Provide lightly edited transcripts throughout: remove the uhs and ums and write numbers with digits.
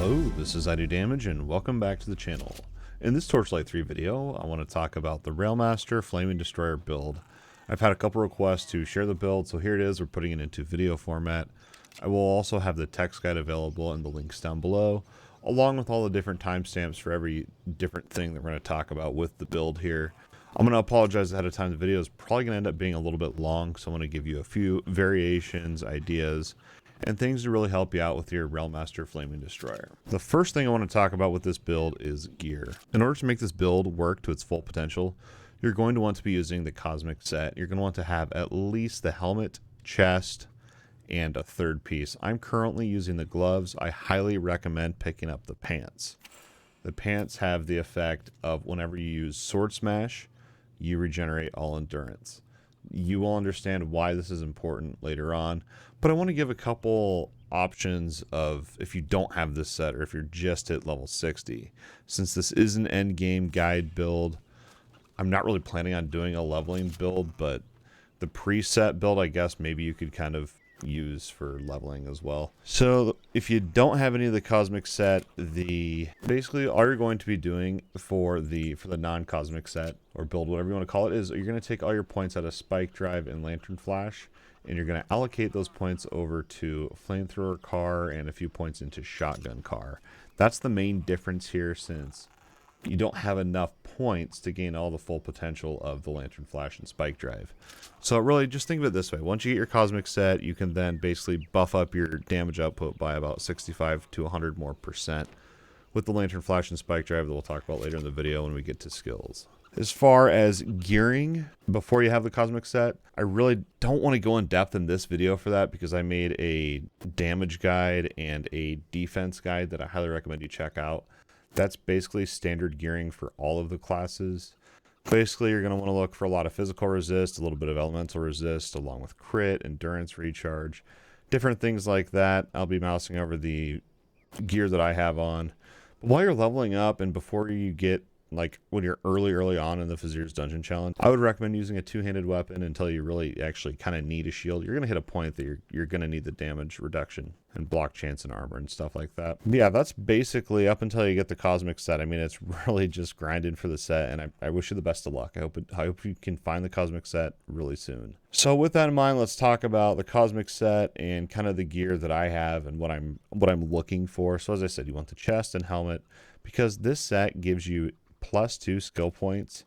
Hello, this is Idodmg and welcome back to the channel. In this Torchlight 3 video, I want to talk about the Railmaster Flaming Destroyer build. I've had a couple requests to share the build, so here it is, we're putting it into video format. I will also have the text guide available in the links down below, along with all the different timestamps for every different thing that we're going to talk about with the build here. I'm going to apologize ahead of time, the video is probably going to end up being a little bit long, so I'm going to give you a few variations, ideas, and things to really help you out with your Railmaster Flaming Destroyer. The first thing I want to talk about with this build is gear. In order to make this build work to its full potential, you're going to want to be using the Cosmic set. You're going to want to have at least the helmet, chest, and a third piece. I'm currently using the gloves. I highly recommend picking up the pants. The pants have the effect of whenever you use Sword Smash, you regenerate all endurance. You will understand why this is important later on, but I want to give a couple options of if you don't have this set or if you're just at level 60. Since this is an end game guide build, I'm not really planning on doing a leveling build, but the preset build, I guess maybe you could kind of use for leveling as well. So if you don't have any of the Cosmic set, basically all you're going to be doing for the non-Cosmic set or build, whatever you want to call it, is you're going to take all your points out of Spike Drive and Lantern Flash, and you're going to allocate those points over to Flamethrower Car and a few points into Shotgun Car. That's the main difference here, since you don't have enough points to gain all the full potential of the Lantern Flash and Spike Drive. So really just think of it this way. Once you get your Cosmic set, you can then basically buff up your damage output by about 65 to 100 more percent with the Lantern Flash and Spike Drive that we'll talk about later in the video when we get to skills. As far as gearing, before you have the Cosmic set, I really don't want to go in depth in this video for that because I made a damage guide and a defense guide that I highly recommend you check out. That's basically standard gearing for all of the classes. Basically, you're going to want to look for a lot of physical resist, a little bit of elemental resist, along with crit, endurance, recharge, different things like that. I'll be mousing over the gear that I have on. But while you're leveling up and before you get, like when you're early on in the Fazir's Dungeon Challenge, I would recommend using a two-handed weapon until you really actually kind of need a shield. You're going to hit a point that you're going to need the damage reduction and block chance and armor and stuff like that. But yeah, that's basically up until you get the Cosmic set. I mean, it's really just grinding for the set, and I wish you the best of luck. I hope you can find the Cosmic set really soon. So with that in mind, let's talk about the Cosmic set and kind of the gear that I have and what I'm looking for. So as I said, you want the chest and helmet because this set gives you +2 skill points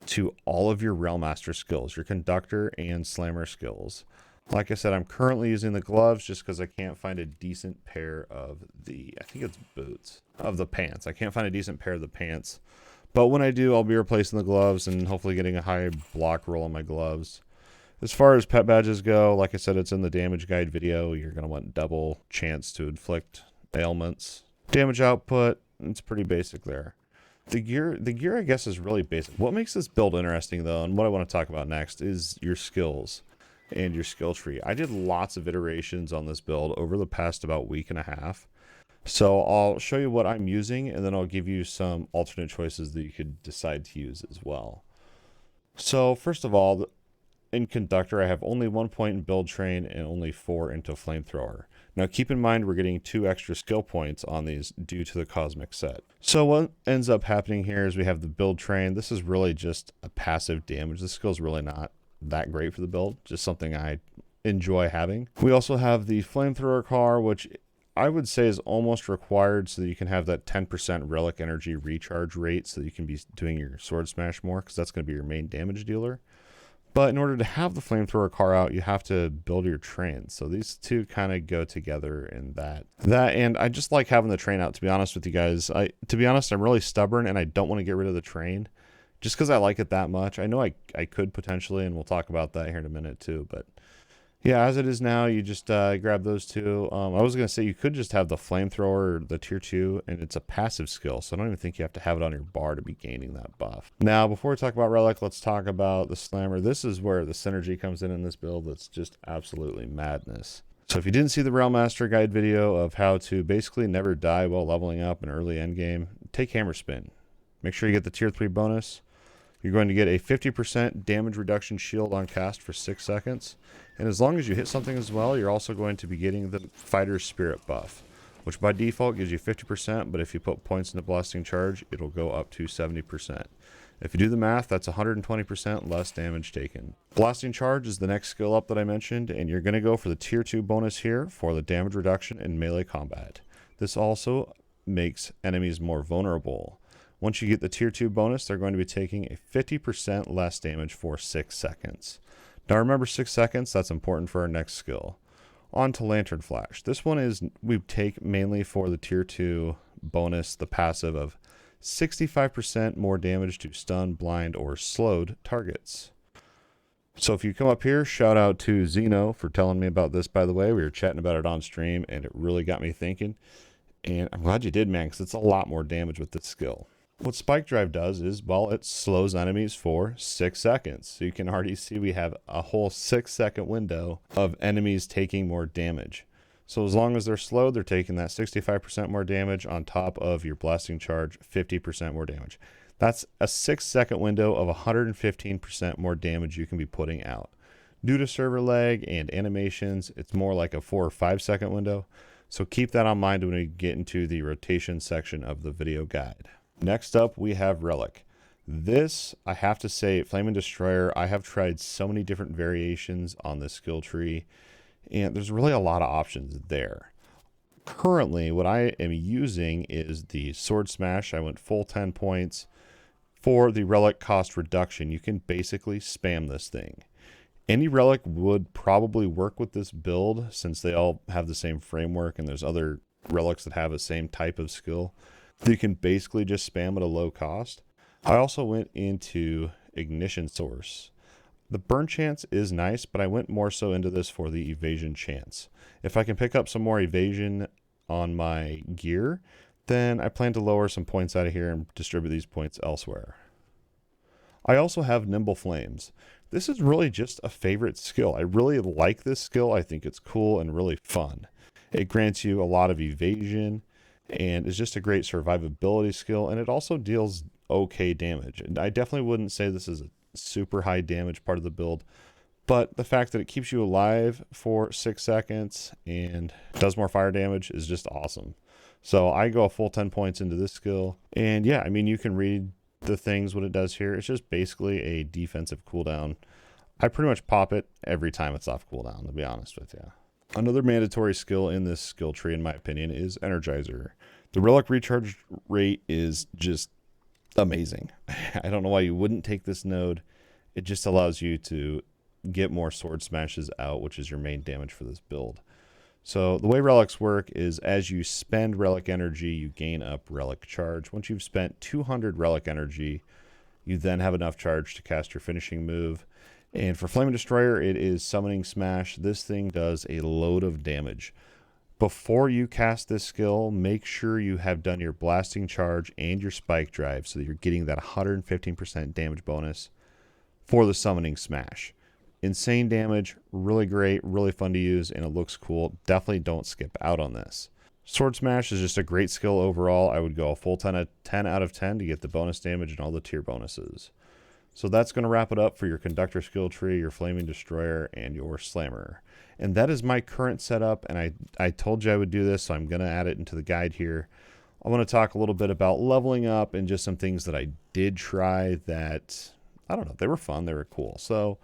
to all of your Railmaster skills, your Conductor and Slammer skills. Like I said, I'm currently using the gloves just because I can't find a decent pair of I think it's boots, of the pants. I can't find a decent pair of the pants. But when I do, I'll be replacing the gloves and hopefully getting a high block roll on my gloves. As far as pet badges go, like I said, it's in the damage guide video. You're going to want double chance to inflict ailments. Damage output, it's pretty basic there. The gear, I guess, is really basic. What makes this build interesting, though, and what I want to talk about next, is your skills and your skill tree. I did lots of iterations on this build over the past about week and a half. So I'll show you what I'm using, and then I'll give you some alternate choices that you could decide to use as well. So first of all, in Conductor, I have only 1 point in build train and only 4 into Flamethrower. Now keep in mind we're getting 2 extra skill points on these due to the Cosmic set. So what ends up happening here is we have the build train. This is really just a passive damage. This skill is really not that great for the build, just something I enjoy having. We also have the Flamethrower Car, which I would say is almost required so that you can have that 10% Relic energy recharge rate so that you can be doing your Sword Smash more, because that's going to be your main damage dealer. But in order to have the Flamethrower Car out, you have to build your train. So these two kind of go together in that. And I just like having the train out, to be honest with you guys. To be honest, I'm really stubborn and I don't want to get rid of the train just because I like it that much. I know I could potentially, and we'll talk about that here in a minute too. But yeah, as it is now, you just grab those two. I was going to say you could just have the Flamethrower, the tier 2, and it's a passive skill. So I don't even think you have to have it on your bar to be gaining that buff. Now, before we talk about Relic, let's talk about the Slammer. This is where the synergy comes in this build. That's just absolutely madness. So if you didn't see the Railmaster guide video of how to basically never die while leveling up in early endgame, take Hammer Spin. Make sure you get the tier 3 bonus. You're going to get a 50% damage reduction shield on cast for 6 seconds. And as long as you hit something as well, you're also going to be getting the Fighter's Spirit buff. which by default gives you 50%, but if you put points into Blasting Charge, it'll go up to 70%. If you do the math, that's 120% less damage taken. Blasting Charge is the next skill up that I mentioned, and you're going to go for the tier 2 bonus here for the damage reduction in melee combat. This also makes enemies more vulnerable. Once you get the tier 2 bonus, they're going to be taking a 50% less damage for 6 seconds. Now remember 6 seconds, that's important for our next skill. On to Lantern Flash. This one is we take mainly for the tier 2 bonus, the passive of 65% more damage to stun, blind, or slowed targets. So if you come up here, shout out to Zeno for telling me about this, by the way. We were chatting about it on stream, and it really got me thinking. And I'm glad you did, man, because it's a lot more damage with this skill. What Spike Drive does is, well, it slows enemies for 6 seconds. So you can already see we have a whole 6-second window of enemies taking more damage. So as long as they're slowed, they're taking that 65% more damage on top of your Blasting Charge, 50% more damage. That's a 6-second window of 115% more damage you can be putting out. Due to server lag and animations, it's more like a 4 or 5 second window. So keep that on mind when we get into the rotation section of the video guide. Next up, we have Relic. This, I have to say, Flaming Destroyer, I have tried so many different variations on this skill tree, and there's really a lot of options there. Currently, what I am using is the Sword Smash. I went full 10 points. For the Relic cost reduction, you can basically spam this thing. Any Relic would probably work with this build since they all have the same framework and there's other Relics that have the same type of skill. You can basically just spam at a low cost. I also went into Ignition Source. The burn chance is nice, but I went more so into this for the evasion chance. If I can pick up some more evasion on my gear, then I plan to lower some points out of here and distribute these points elsewhere. I also have Nimble Flames. This is really just a favorite skill. I really like this skill. I think it's cool and really fun. It grants you a lot of evasion and is just a great survivability skill, and it also deals okay damage. And I definitely wouldn't say this is a super high damage part of the build, but the fact that it keeps you alive for 6 seconds and does more fire damage is just awesome. So I go a full 10 points into this skill, and yeah, I mean, you can read the things what it does here. It's just basically a defensive cooldown. I pretty much pop it every time it's off cooldown, to be honest with you. Another mandatory skill in this skill tree, in my opinion, is Energizer. The Relic recharge rate is just amazing. I don't know why you wouldn't take this node. It just allows you to get more sword smashes out, which is your main damage for this build. So the way relics work is as you spend relic energy, you gain up relic charge. Once you've spent 200 relic energy, you then have enough charge to cast your finishing move. And for Flaming Destroyer, it is Summoning Smash. This thing does a load of damage. Before you cast this skill, make sure you have done your Blasting Charge and your Spike Drive so that you're getting that 115% damage bonus for the Summoning Smash. Insane damage, really great, really fun to use, and it looks cool. Definitely don't skip out on this. Sword Smash is just a great skill overall. I would go a full 10 out of 10 to get the bonus damage and all the tier bonuses. So that's going to wrap it up for your Conductor skill tree, your Flaming Destroyer, and your Slammer. And that is my current setup, and I told you I would do this, so I'm going to add it into the guide here. I want to talk a little bit about leveling up and just some things that I did try that, I don't know, they were fun, they were cool. So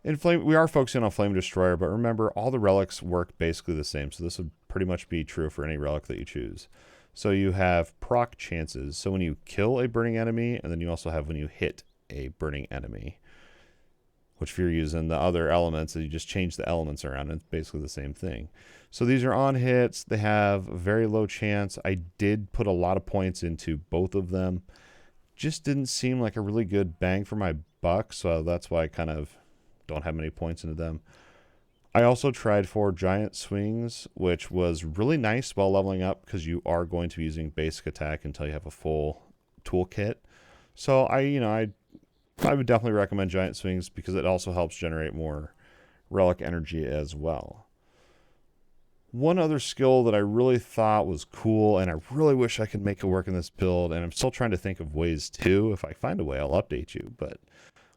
we are focusing on Flame Destroyer, but remember, all the relics work basically the same, so this would pretty much be true for any relic that you choose. So you have proc chances, so when you kill a burning enemy, and then you also have when you hit a burning enemy, which if you're using the other elements, you just change the elements around, and it's basically the same thing. So these are on hits, they have a very low chance. I did put a lot of points into both of them. Just didn't seem like a really good bang for my buck, so that's why I kind of don't have many points into them. I also tried for Giant Swings, which was really nice while leveling up because you are going to be using basic attack until you have a full toolkit. So I would definitely recommend Giant Swings because it also helps generate more relic energy as well. One other skill that I really thought was cool, and I really wish I could make it work in this build, and I'm still trying to think of ways too. If I find a way, I'll update you, but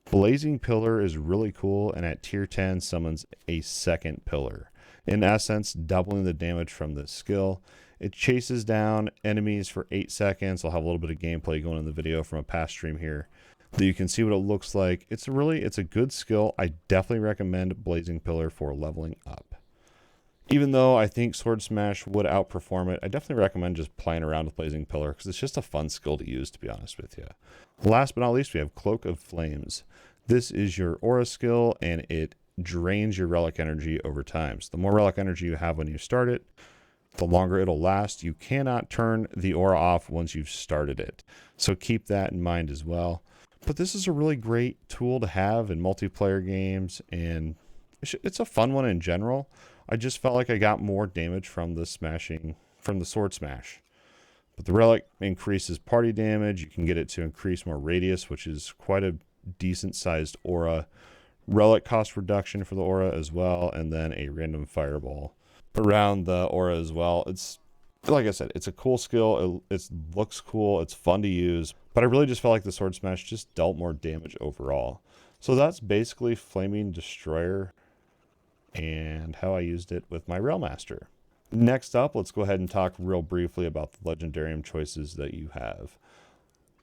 Blazing Pillar is really cool, and at tier 10 summons a second pillar. in essence doubling the damage from this skill. It chases down enemies for 8 seconds. I'll have a little bit of gameplay going in the video from a past stream here, so you can see what it looks like. It's a good skill. I definitely recommend Blazing Pillar for leveling up. Even though I think Sword Smash would outperform it, I definitely recommend just playing around with Blazing Pillar because it's just a fun skill to use, to be honest with you. Last but not least, we have Cloak of Flames. This is your aura skill, and it drains your relic energy over time. So the more relic energy you have when you start it, the longer it'll last. You cannot turn the aura off once you've started it, so keep that in mind as well. But this is a really great tool to have in multiplayer games, and it's a fun one in general. I just felt like I got more damage from the sword smash. But the relic increases party damage. You can get it to increase more radius, which is quite a decent sized aura. Relic cost reduction for the aura as well, and then a random fireball around the aura as well. It's, like I said, it's a cool skill. It looks cool. It's fun to use. But I really just felt like the sword smash just dealt more damage overall. So that's basically Flaming Destroyer and how I used it with my Railmaster. Next up, let's go ahead and talk real briefly about the Legendarium choices that you have.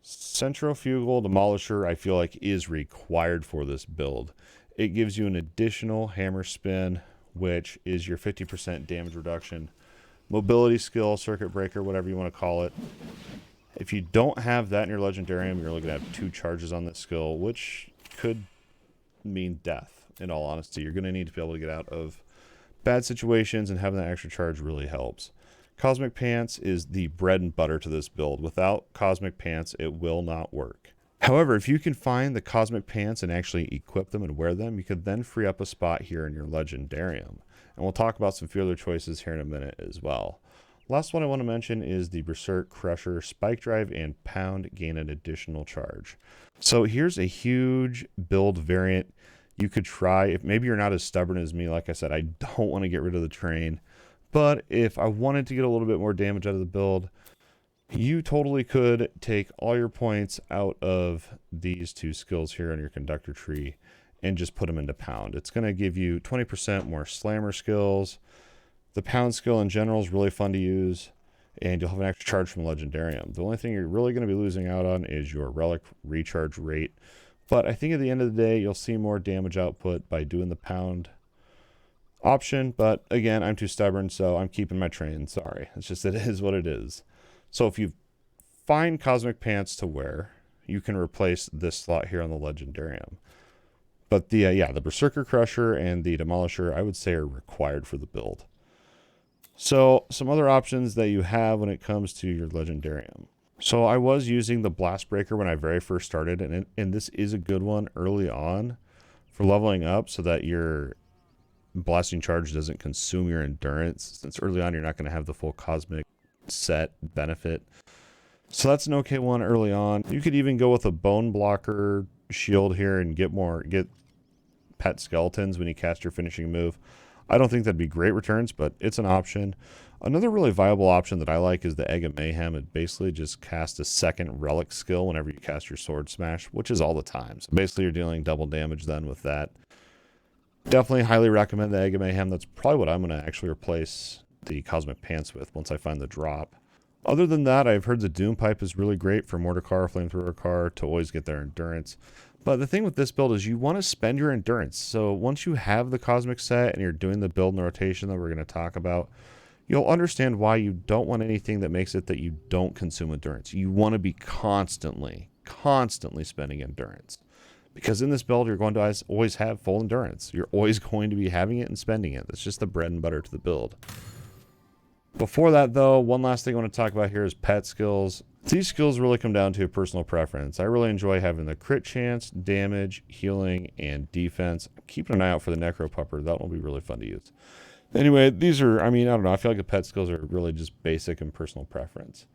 Centrifugal Demolisher, I feel like, is required for this build. It gives you an additional hammer spin, which is your 50% damage reduction. Mobility skill, circuit breaker, whatever you want to call it. If you don't have that in your Legendarium, you're looking at 2 charges on this skill, which could mean death. In all honesty, you're going to need to be able to get out of bad situations, and having that extra charge really helps. Cosmic Pants is the bread and butter to this build. Without Cosmic Pants, it will not work. However, if you can find the Cosmic Pants and actually equip them and wear them, you could then free up a spot here in your Legendarium. And we'll talk about some few other choices here in a minute as well. Last one I want to mention is the Berserk Crusher. Spike Drive and Pound gain an additional charge. So here's a huge build variant you could try. If maybe you're not as stubborn as me, like I said, I don't want to get rid of the train. But if I wanted to get a little bit more damage out of the build, you totally could take all your points out of these 2 skills here on your Conductor tree and just put them into Pound. It's going to give you 20% more Slammer skills. The Pound skill in general is really fun to use, and you'll have an extra charge from Legendarium. The only thing you're really going to be losing out on is your Relic recharge rate. But I think at the end of the day, you'll see more damage output by doing the Pound option. But again, I'm too stubborn, so I'm keeping my train. Sorry. It's just, it is what it is. So if you find Cosmic Pants to wear, you can replace this slot here on the Legendarium. But the Berserker Crusher and the Demolisher, I would say, are required for the build. So some other options that you have when it comes to your Legendarium. So I was using the Blast Breaker when I very first started, and this is a good one early on for leveling up so that your blasting charge doesn't consume your endurance. Since early on you're not going to have the full cosmic set benefit. So that's an okay one early on. You could even go with a Bone Blocker shield here and get pet skeletons when you cast your finishing move. I don't think that'd be great returns, but it's an option. Another really viable option that I like is the Egg of Mayhem. It basically just casts a second relic skill whenever you cast your sword smash, which is all the time. So basically you're dealing double damage then with that. Definitely highly recommend the Egg of Mayhem. That's probably what I'm going to actually replace the Cosmic Pants with once I find the drop. Other than that, I've heard the Doom Pipe is really great for Mortar Flamethrower Car to always get their endurance. But the thing with this build is you want to spend your endurance. So once you have the Cosmic set and you're doing the build and the rotation that we're going to talk about, you'll understand why you don't want anything that makes it that you don't consume endurance. You want to be constantly spending endurance. Because in this build, you're going to always have full endurance. You're always going to be having it and spending it. That's just the bread and butter to the build. Before that, though, one last thing I want to talk about here is pet skills. These skills really come down to a personal preference. I really enjoy having the crit chance, damage, healing, and defense. Keep an eye out for the Necro Pupper. That will be really fun to use. Anyway, these are, I don't know. I feel like the pet skills are really just basic and personal preference.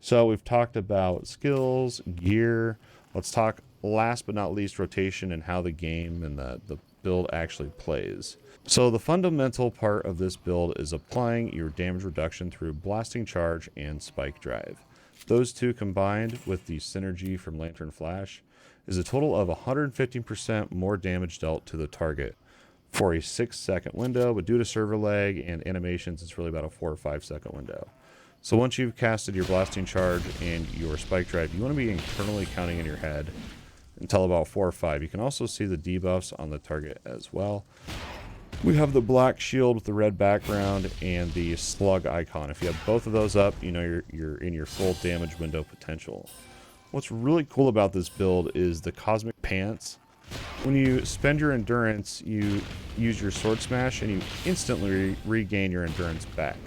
So we've talked about skills, gear. Let's talk, last but not least, rotation and how the game and the build actually plays. So the fundamental part of this build is applying your damage reduction through Blasting Charge and Spike Drive. Those two combined with the synergy from Lantern Flash is a total of 115% more damage dealt to the target for a 6-second window, but due to server lag and animations, it's really about a 4 or 5-second window. So once you've casted your blasting charge and your spike drive, you want to be internally counting in your head until about 4 or 5. You can also see the debuffs on the target as well. We have the black shield with the red background and the slug icon. If you have both of those up, you know you're in your full damage window potential. What's really cool about this build is the cosmic pants. When you spend your endurance, you use your sword smash and you instantly regain your endurance back.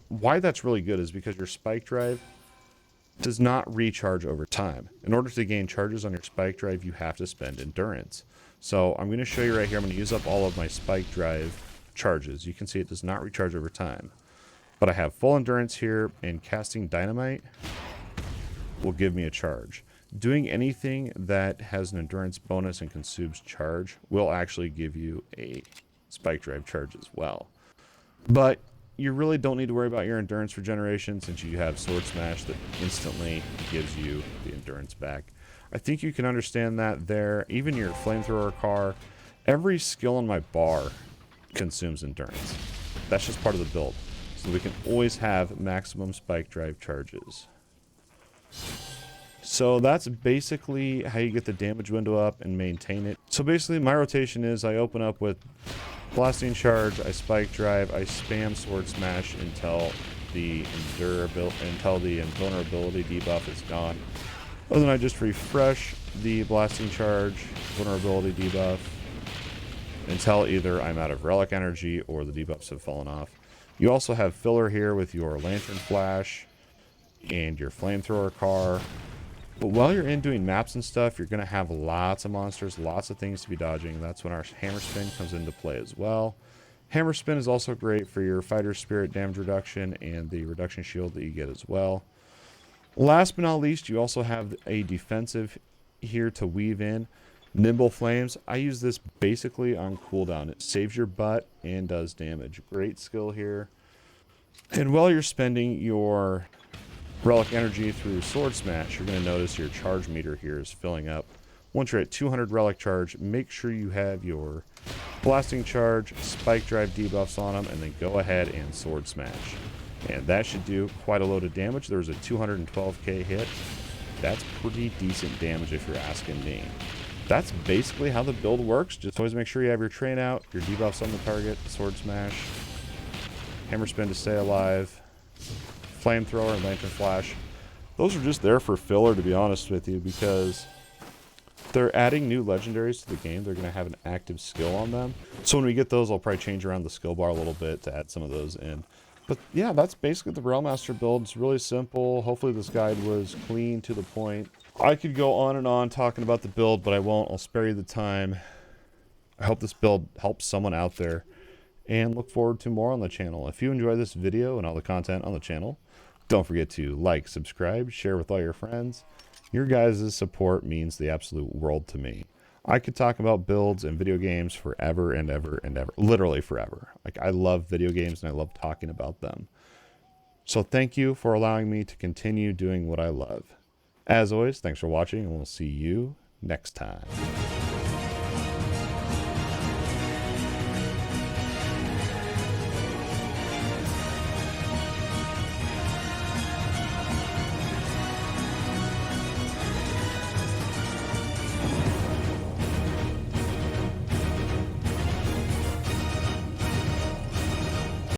Why that's really good is because your spike drive does not recharge over time. In order to gain charges on your spike drive, you have to spend endurance. So I'm going to show you right here. I'm going to use up all of my spike drive charges. You can see it does not recharge over time. But I have full endurance here, and casting dynamite will give me a charge. Doing anything that has an endurance bonus and consumes charge will actually give you a spike drive charge as well. But you really don't need to worry about your endurance regeneration since you have sword smash that instantly gives you the endurance back. I think you can understand that there. Even your flamethrower car, every skill on my bar consumes endurance. That's just part of the build. So we can always have maximum spike drive charges. So that's basically how you get the damage window up and maintain it. So basically my rotation is I open up with blasting charge, I spike drive, I spam sword smash until the invulnerability debuff is gone. And then I just refresh the blasting charge, vulnerability debuff, until either I'm out of relic energy or the debuffs have fallen off. You also have filler here with your lantern flash and your flamethrower car. But while you're in doing maps and stuff, you're going to have lots of monsters, lots of things to be dodging. That's when our hammer spin comes into play as well. Hammer spin is also great for your fighter spirit damage reduction and the reduction shield that you get as well. Last but not least, you also have a defensive here to weave in. Nimble Flames. I use this basically on cooldown. It saves your butt and does damage. Great skill here. And while you're spending your relic energy through sword smash, you're going to notice your charge meter here is filling up. Once you're at 200 relic charge, make sure you have your blasting charge, spike drive debuffs on them, and then go ahead and sword smash. And that should do quite a load of damage. There's a 212k hit. That's pretty decent damage if you're asking me. That's basically how the build works. Just always make sure you have your train out, your debuffs on the target, sword smash, hammer spin to stay alive, flamethrower and lantern flash. Those are just there for filler, to be honest with you, because they're adding new legendaries to the game. They're going to have an active skill on them. So when we get those, I'll probably change around the skill bar a little bit to add some of those in. But yeah, that's basically the Railmaster build. It's really simple. Hopefully this guide was clean to the point. I could go on and on talking about the build, but I won't. I'll spare you the time. I hope this build helps someone out there, and look forward to more on the channel. If you enjoy this video and all the content on the channel, don't forget to like, subscribe, share with all your friends. Your guys' support means the absolute world to me. I could talk about builds and video games forever and ever and ever. Literally forever. Like, I love video games and I love talking about them. So thank you for allowing me to continue doing what I love. As always, thanks for watching, and we'll see you next time.